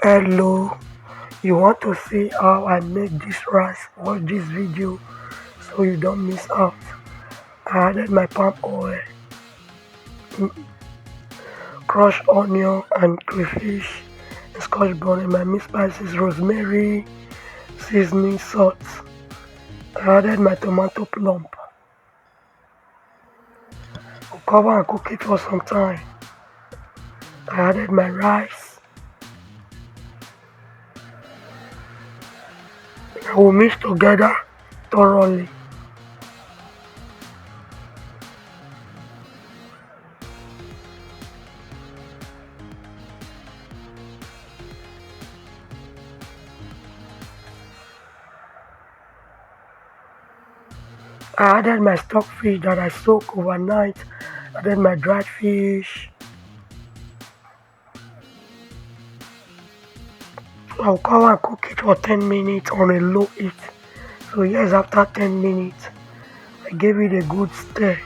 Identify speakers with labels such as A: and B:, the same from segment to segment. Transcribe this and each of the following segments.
A: Hello, you want to see how I make this rice? Watch this video so you don't miss out. I added my palm oil, crushed onion and crayfish, scotch bonnet, my meat spices, rosemary, seasoning, salt. I added my tomato plump. I'll cover and cook it for some time. I added my rice. I will mix together thoroughly. I added my stock fish that I soaked overnight. Added my dried fish. I'll cover and cook it for 10 minutes on a low heat. So yes, after 10 minutes, I gave it a good stir.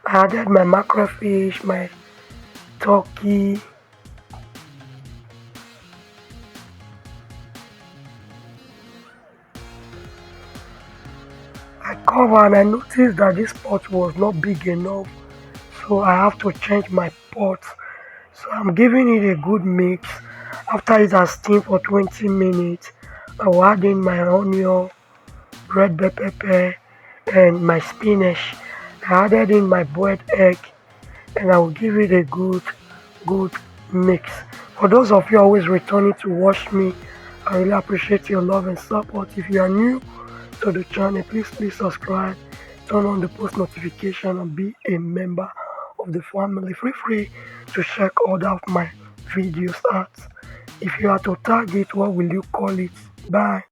A: I added my mackerel fish, my turkey. I covered and I noticed that this pot was not big enough, so I have to change my pot. So I'm giving it a good mix. After it has steamed for 20 minutes, I will add in my onion, red bell pepper, and my spinach. I added in my boiled egg and I will give it a good mix. For those of you always returning to watch me, I really appreciate your love and support. If you are new to the channel, please subscribe, turn on the post notification and be a member of the family. Feel free to check all of my videos out. If you are to tag it, what will you call it? Bye.